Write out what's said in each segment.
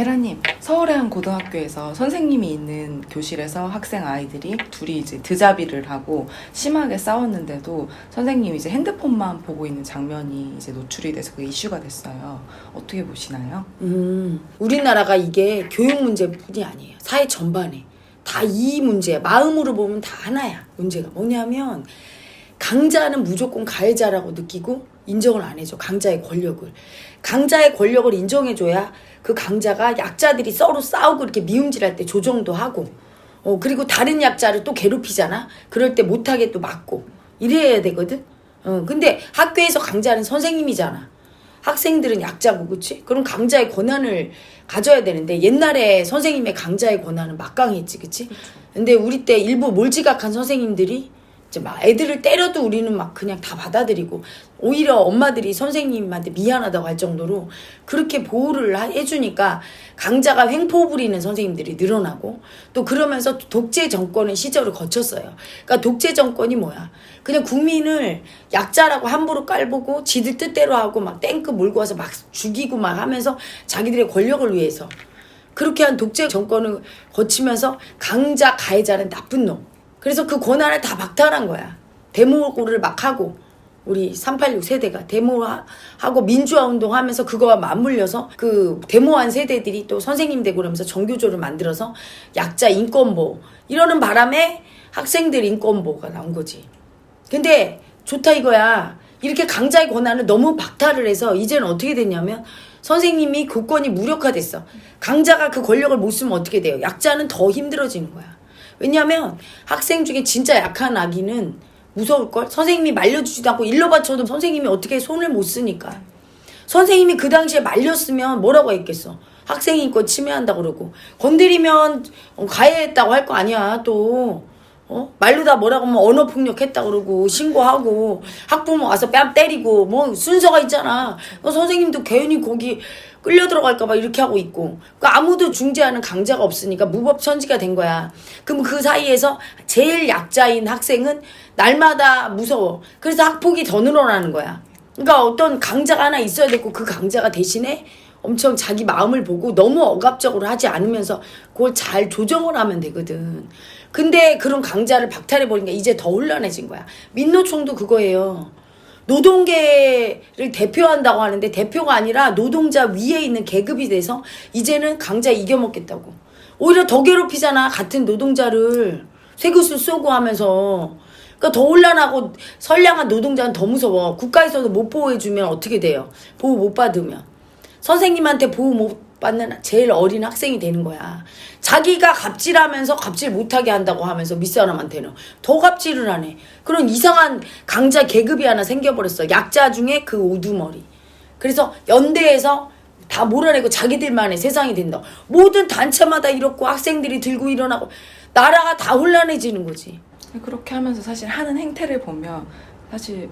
헤라님, 서울의 한 고등학교에서 선생님이 있는 교실에서 학생 아이들이 둘이 이제 드자비를 하고 심하게 싸웠는데도 선생님이 이제 핸드폰만 보고 있는 장면이 이제 노출이 돼서 그 이슈가 됐어요. 어떻게 보시나요? 우리나라가 이게 교육 문제뿐이 아니에요. 사회 전반에. 다 이 문제, 마음으로 보면 다 하나야. 문제가 뭐냐면 강자는 무조건 가해자라고 느끼고 인정을 안 해줘. 강자의 권력을. 강자의 권력을 인정해줘야 그 강자가 약자들이 서로 싸우고 이렇게 미움질할 때 조정도 하고 그리고 다른 약자를 또 괴롭히잖아. 그럴 때 못하게 또 막고 이래야 되거든. 근데 학교에서 강자는 선생님이잖아. 학생들은 약자고, 그치? 그럼 강자의 권한을 가져야 되는데 옛날에 선생님의 강자의 권한은 막강했지, 그치? 근데 우리 때 일부 몰지각한 선생님들이 이제 막 애들을 때려도 우리는 막 그냥 다 받아들이고 오히려 엄마들이 선생님한테 미안하다고 할 정도로 그렇게 보호를 해주니까 강자가 횡포 부리는 선생님들이 늘어나고 또 그러면서 독재 정권의 시절을 거쳤어요. 그러니까 독재 정권이 뭐야? 그냥 국민을 약자라고 함부로 깔보고 지들 뜻대로 하고 막 탱크 몰고 와서 막 죽이고 막 하면서 자기들의 권력을 위해서 그렇게 한 독재 정권을 거치면서 강자 가해자는 나쁜 놈. 그래서 그 권한을 다 박탈한 거야. 데모를 막 하고 우리 386 세대가 데모하고 민주화 운동하면서 그거와 맞물려서 그 데모한 세대들이 또 선생님 되고 그러면서 정교조를 만들어서 약자 인권보호 이러는 바람에 학생들 인권보호가 나온 거지. 근데 좋다 이거야. 이렇게 강자의 권한을 너무 박탈을 해서 이제는 어떻게 됐냐면 선생님이 교권이 무력화됐어. 강자가 그 권력을 못 쓰면 어떻게 돼요? 약자는 더 힘들어지는 거야. 왜냐면 학생 중에 진짜 약한 아기는 무서울걸? 선생님이 말려주지도 않고 일러바쳐도 선생님이 어떻게 손을 못 쓰니까. 선생님이 그 당시에 말렸으면 뭐라고 했겠어. 학생 인권 침해한다 그러고 건드리면 가해했다고 할 거 아니야 또. 말로다 뭐라고 하면 언어폭력했다 그러고 신고하고 학부모 와서 뺨 때리고 뭐 순서가 있잖아. 선생님도 괜히 거기 끌려 들어갈까봐 이렇게 하고 있고. 그러니까 아무도 중재하는 강자가 없으니까 무법천지가 된 거야. 그럼 그 사이에서 제일 약자인 학생은 날마다 무서워. 그래서 학폭이 더 늘어나는 거야. 그러니까 어떤 강자가 하나 있어야 되고 그 강자가 대신에 엄청 자기 마음을 보고 너무 억압적으로 하지 않으면서 그걸 잘 조정을 하면 되거든. 근데 그런 강자를 박탈해버리니까 이제 더 혼란해진 거야. 민노총도 그거예요. 노동계를 대표한다고 하는데 대표가 아니라 노동자 위에 있는 계급이 돼서 이제는 강자 이겨먹겠다고. 오히려 더 괴롭히잖아. 같은 노동자를 쇠구슬 쏘고 하면서. 그러니까 더 혼란하고 선량한 노동자는 더 무서워. 국가에서도 못 보호해주면 어떻게 돼요? 보호 못 받으면. 선생님한테 보호 못 받는 제일 어린 학생이 되는 거야. 자기가 갑질하면서 갑질 못하게 한다고 하면서 윗사람한테는 더 갑질을 하네. 그런 이상한 강자 계급이 하나 생겨버렸어. 약자 중에 그 우두머리. 그래서 연대에서 다 몰아내고 자기들만의 세상이 된다. 모든 단체마다 이렇고 학생들이 들고 일어나고 나라가 다 혼란해지는 거지. 그렇게 하면서 사실 하는 행태를 보면 사실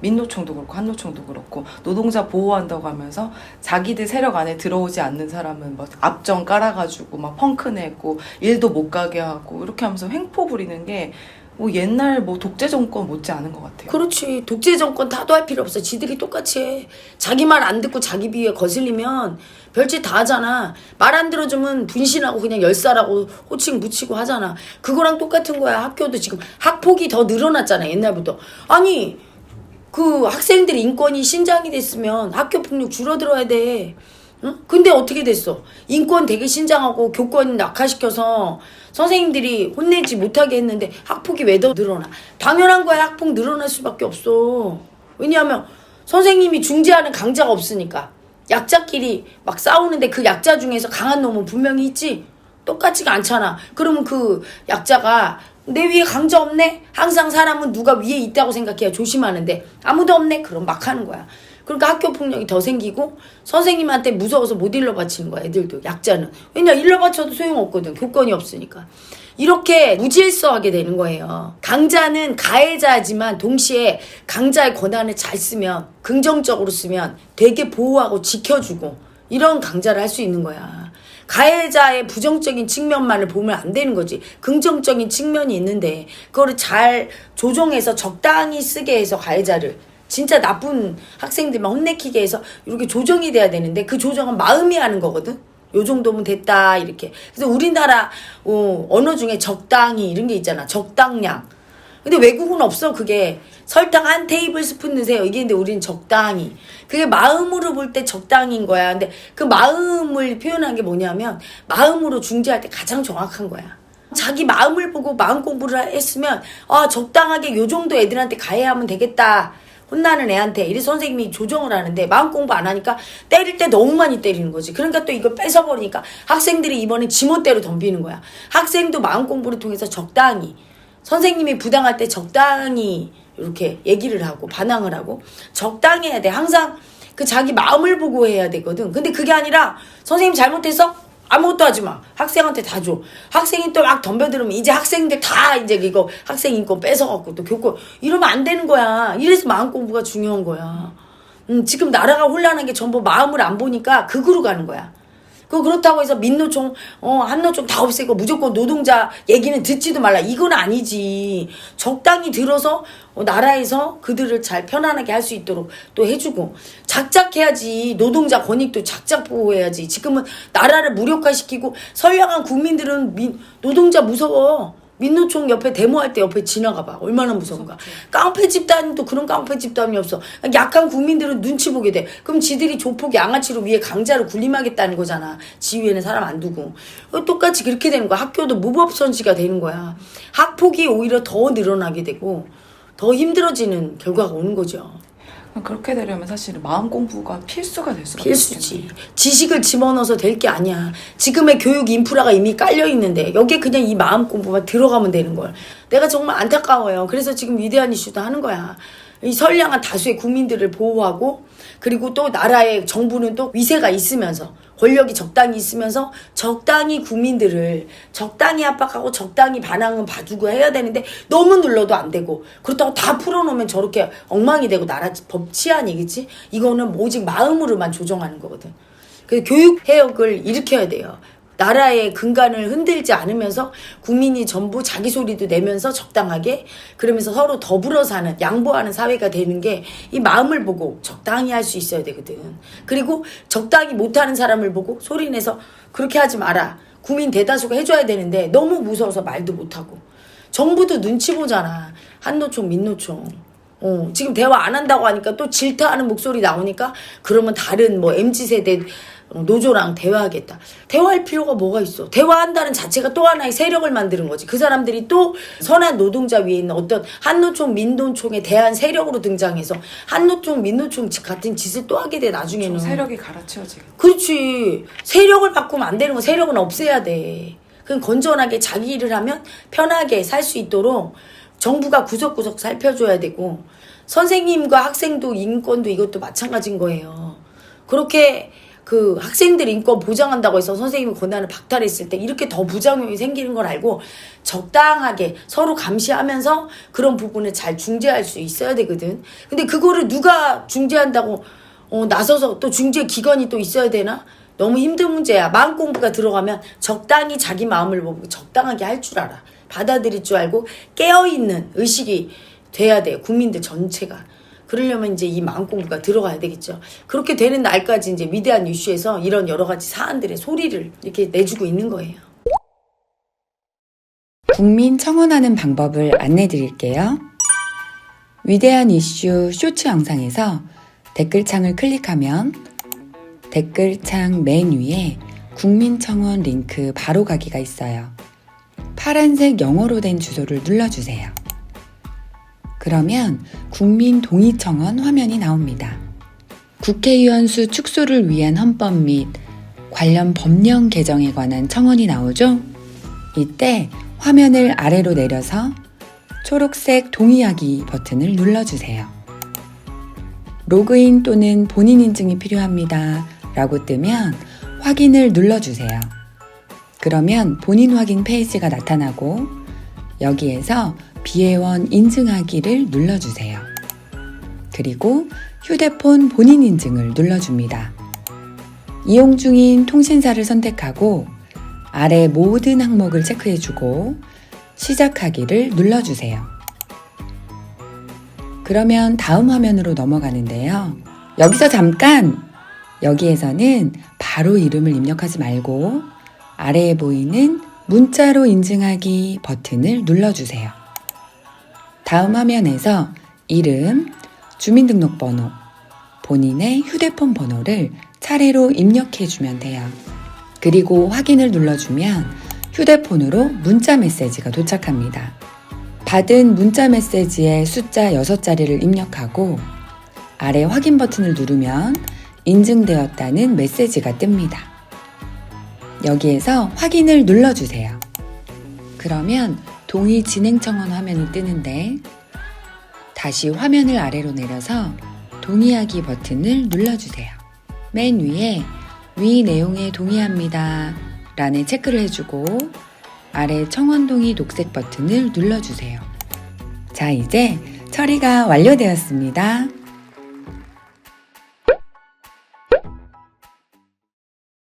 민노총도 그렇고 한노총도 그렇고 노동자 보호한다고 하면서 자기들 세력 안에 들어오지 않는 사람은 막 앞정 깔아가지고 막 펑크 내고 일도 못 가게 하고 이렇게 하면서 횡포 부리는 게 뭐 옛날 뭐 독재 정권 못지 않은 것 같아요. 그렇지. 독재 정권 타도할 필요 없어. 지들이 똑같이 해. 자기 말 안 듣고 자기 비위에 거슬리면 별짓 다 하잖아. 말 안 들어주면 분신하고 그냥 열살하고 호칭 붙이고 하잖아. 그거랑 똑같은 거야. 학교도 지금 학폭이 더 늘어났잖아. 옛날부터. 아니 그 학생들 인권이 신장이 됐으면 학교 폭력 줄어들어야 돼. 응? 근데 어떻게 됐어? 인권 되게 신장하고 교권 낙하시켜서 선생님들이 혼내지 못하게 했는데 학폭이 왜 더 늘어나? 당연한 거야. 학폭 늘어날 수밖에 없어. 왜냐하면 선생님이 중재하는 강자가 없으니까. 약자끼리 막 싸우는데 그 약자 중에서 강한 놈은 분명히 있지? 똑같지가 않잖아. 그러면 그 약자가 내 위에 강자 없네? 항상 사람은 누가 위에 있다고 생각해야 조심하는데 아무도 없네? 그럼 막 하는 거야. 그러니까 학교 폭력이 더 생기고 선생님한테 무서워서 못 일러바치는 거야. 애들도 약자는. 왜냐 일러바쳐도 소용없거든. 교권이 없으니까. 이렇게 무질서하게 되는 거예요. 강자는 가해자지만 동시에 강자의 권한을 잘 쓰면 긍정적으로 쓰면 되게 보호하고 지켜주고 이런 강자를 할 수 있는 거야. 가해자의 부정적인 측면만을 보면 안 되는 거지. 긍정적인 측면이 있는데 그거를 잘 조정해서 적당히 쓰게 해서 가해자를 진짜 나쁜 학생들만 혼내키게 해서 이렇게 조정이 돼야 되는데 그 조정은 마음이 하는 거거든. 요 정도면 됐다 이렇게. 그래서 우리나라 언어 중에 적당히 이런 게 있잖아. 적당량. 근데 외국은 없어. 그게 설탕 한 테이블 스푼 넣으세요. 이게 근데 우린 적당히. 그게 마음으로 볼 때 적당인 거야. 근데 그 마음을 표현한 게 뭐냐면 마음으로 중재할 때 가장 정확한 거야. 자기 마음을 보고 마음 공부를 했으면 적당하게 요 정도 애들한테 가해하면 되겠다. 혼나는 애한테 이래서 선생님이 조정을 하는데 마음 공부 안 하니까 때릴 때 너무 많이 때리는 거지. 그러니까 또 이걸 뺏어버리니까 학생들이 이번에 지멋대로 덤비는 거야. 학생도 마음 공부를 통해서 적당히 선생님이 부당할 때 적당히 이렇게 얘기를 하고 반항을 하고 적당히 해야 돼. 항상 그 자기 마음을 보고 해야 되거든. 근데 그게 아니라 선생님 잘못해서 아무것도 하지 마. 학생한테 다 줘. 학생이 또 막 덤벼들으면 이제 학생들 다 이제 이거 학생 인권 뺏어갖고 또 교권 이러면 안 되는 거야. 이래서 마음 공부가 중요한 거야. 지금 나라가 혼란한 게 전부 마음을 안 보니까 극으로 가는 거야. 그렇다고 해서 민노총, 한노총 다 없애고 무조건 노동자 얘기는 듣지도 말라. 이건 아니지. 적당히 들어서 나라에서 그들을 잘 편안하게 할 수 있도록 또 해주고. 작작해야지. 노동자 권익도 작작 보호해야지. 지금은 나라를 무력화시키고 선량한 국민들은 노동자 무서워. 민노총 옆에 데모할 때 옆에 지나가봐. 얼마나 무서운가. 깡패 집단도 그런 깡패 집단이 없어. 약한 국민들은 눈치 보게 돼. 그럼 지들이 조폭 양아치로 위에 강자로 군림하겠다는 거잖아. 지위에는 사람 안 두고. 똑같이 그렇게 되는 거야. 학교도 무법천지가 되는 거야. 학폭이 오히려 더 늘어나게 되고 더 힘들어지는 결과가 오는 거죠. 그렇게 되려면 사실은 마음 공부가 필수가 될 수가 필수지. 있겠네. 지식을 집어넣어서 될 게 아니야. 지금의 교육 인프라가 이미 깔려 있는데 여기에 그냥 이 마음 공부만 들어가면 되는 걸. 내가 정말 안타까워요. 그래서 지금 위대한 이슈도 하는 거야. 이 선량한 다수의 국민들을 보호하고 그리고 또 나라의 정부는 또 위세가 있으면서 권력이 적당히 있으면서 적당히 국민들을 적당히 압박하고 적당히 반항은 봐주고 해야 되는데 너무 눌러도 안 되고 그렇다고 다 풀어놓으면 저렇게 엉망이 되고 나라 법 치안이겠지? 이거는 오직 마음으로만 조정하는 거거든. 그래서 교육 해역을 일으켜야 돼요. 나라의 근간을 흔들지 않으면서 국민이 전부 자기 소리도 내면서 적당하게 그러면서 서로 더불어 사는 양보하는 사회가 되는 게 이 마음을 보고 적당히 할 수 있어야 되거든. 그리고 적당히 못하는 사람을 보고 소리내서 그렇게 하지 마라. 국민 대다수가 해줘야 되는데 너무 무서워서 말도 못하고 정부도 눈치 보잖아. 한노총 민노총 지금 대화 안 한다고 하니까 또 질타하는 목소리 나오니까 그러면 다른 뭐 MZ세대 노조랑 대화하겠다. 대화할 필요가 뭐가 있어. 대화한다는 자체가 또 하나의 세력을 만드는 거지. 그 사람들이 또 선한 노동자 위에 있는 어떤 한노총 민노총에 대한 세력으로 등장해서 한노총 민노총 같은 짓을 또 하게 돼 나중에는. 세력이 갈아치워지겠다. 그렇지. 세력을 바꾸면 안 되는 거. 세력은 없애야 돼. 그럼 건전하게 자기 일을 하면 편하게 살 수 있도록 정부가 구석구석 살펴줘야 되고 선생님과 학생도 인권도 이것도 마찬가지인 거예요. 그렇게 그 학생들 인권 보장한다고 해서 선생님의 권한을 박탈했을 때 이렇게 더 부작용이 생기는 걸 알고 적당하게 서로 감시하면서 그런 부분을 잘 중재할 수 있어야 되거든. 근데 그거를 누가 중재한다고 나서서 또 중재 기관이 또 있어야 되나? 너무 힘든 문제야. 마음 공부가 들어가면 적당히 자기 마음을 보고 적당하게 할 줄 알아. 받아들일 줄 알고 깨어있는 의식이 돼야 돼요. 국민들 전체가. 그러려면 이제 이 마음 공부가 들어가야 되겠죠. 그렇게 되는 날까지 이제 위대한 이슈에서 이런 여러 가지 사안들의 소리를 이렇게 내주고 있는 거예요. 국민 청원하는 방법을 안내 드릴게요. 위대한 이슈 쇼츠 영상에서 댓글창을 클릭하면 댓글창 맨 위에 국민 청원 링크 바로 가기가 있어요. 파란색 영어로 된 주소를 눌러주세요. 그러면 국민 동의 청원 화면이 나옵니다. 국회의원 수 축소를 위한 헌법 및 관련 법령 개정에 관한 청원이 나오죠? 이때 화면을 아래로 내려서 초록색 동의하기 버튼을 눌러주세요. 로그인 또는 본인 인증이 필요합니다 라고 뜨면 확인을 눌러주세요. 그러면 본인 확인 페이지가 나타나고 여기에서 비회원 인증하기를 눌러주세요. 그리고 휴대폰 본인 인증을 눌러줍니다. 이용 중인 통신사를 선택하고 아래 모든 항목을 체크해주고 시작하기를 눌러주세요. 그러면 다음 화면으로 넘어가는데요. 여기서 잠깐! 여기에서는 바로 이름을 입력하지 말고 아래에 보이는 문자로 인증하기 버튼을 눌러주세요. 다음 화면에서 이름, 주민등록번호, 본인의 휴대폰 번호를 차례로 입력해주면 돼요. 그리고 확인을 눌러주면 휴대폰으로 문자 메시지가 도착합니다. 받은 문자 메시지의 숫자 6자리를 입력하고 아래 확인 버튼을 누르면 인증되었다는 메시지가 뜹니다. 여기에서 확인을 눌러주세요. 그러면 동의 진행 청원 화면이 뜨는데 다시 화면을 아래로 내려서 동의하기 버튼을 눌러주세요. 맨 위에 위 내용에 동의합니다 란에 체크를 해주고 아래 청원 동의 녹색 버튼을 눌러주세요. 자, 이제 처리가 완료되었습니다.